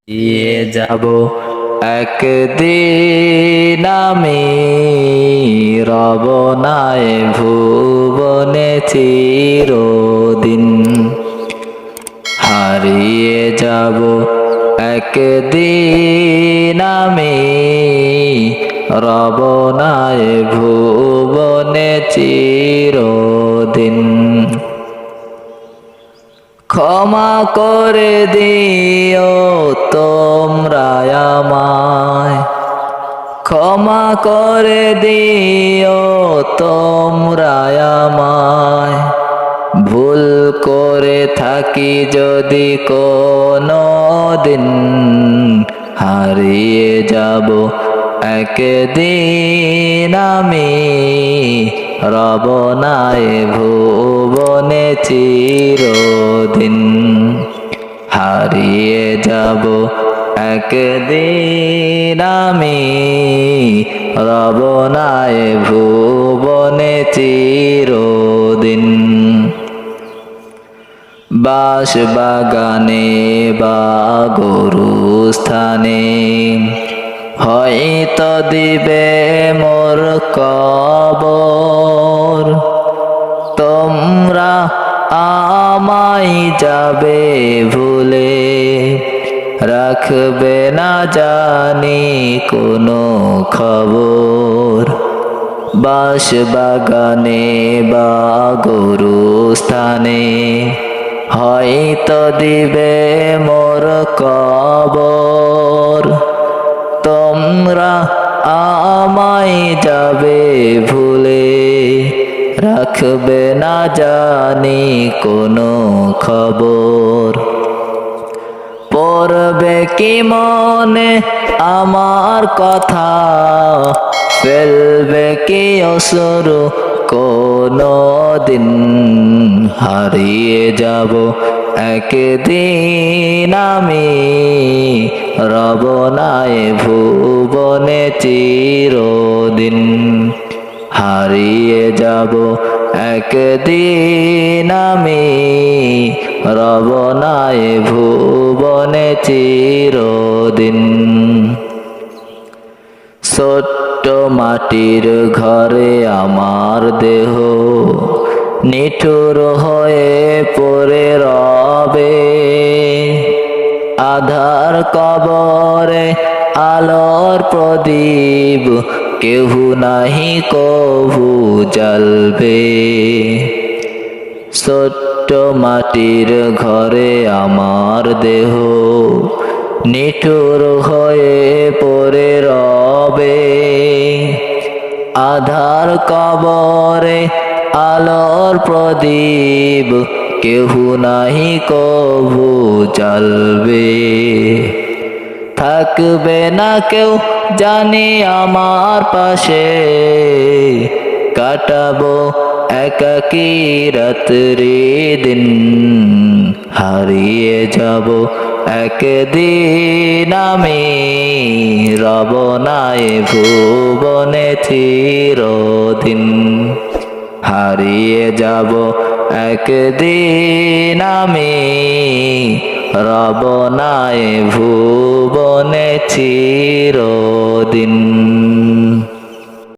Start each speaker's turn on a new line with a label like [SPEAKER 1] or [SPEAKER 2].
[SPEAKER 1] দিয়ে যাব একদিন আমি রব নাই ভুবনে চিরদিন। হারিয়ে যাব একদিন আমি রব নাই ভুবনে চিরদিন। ক্ষমা করে দিও তোমরা আমায়, ক্ষমা করে দিও তোমরা আমায়। ভুল করে থাকি যদি কোনো দিন, হারিয়ে যাব একদিন আমি রব নাই ভুবনে চিরদিন। হারিয়ে যাব একদিন আমি রব নাই ভুবনে চিরদিন। বাস বাগানে বা গরুস্থানে হয়তো দিবে মোর কবর। তোমরা আমায় যাবে ভুলে, রাখবে না জানি কোনো খবর। বাস বাগানে বা গরুস্থানে হয়তো দিবে মোর কবর। তোমরা আমায় যাবে ভুলে, রাখবে না জানি কোনো খবর। পড়বে কি মনে আমার কথা, ফেলবে কি অশ্রু কোনো দিন। হারিয়ে যাব একদিন আমি রব নাই ভুবনে চিরদিন। হারিয়ে যাব একদিন আমি রব নাই ভুবনে চিরদিন। ছোট্ট মাটির ঘরে আমার দেহ নিঠুর হয়ে পড়ে রবে। আধার কবরে আলোর প্রদীপ কেহ নাহি কভু জ্বালবে। ছোট্ট মাটির ঘরে আমার দেহ নিঠুর হয়ে পড়ে রবে। আধার কবরে আলোর প্রদীপ কেহ নাহি কভু জ্বালবে। থাকবে না কেউ জানি আমার পাশে, কাটাবো একাকী রাত্রি দিন। হারিয়ে যাব একদিন আমি রব নাই ভুবনে চিরদিন। হারিয়ে যাব একদিন আমি রব নাই ভুবনে চিরদিন।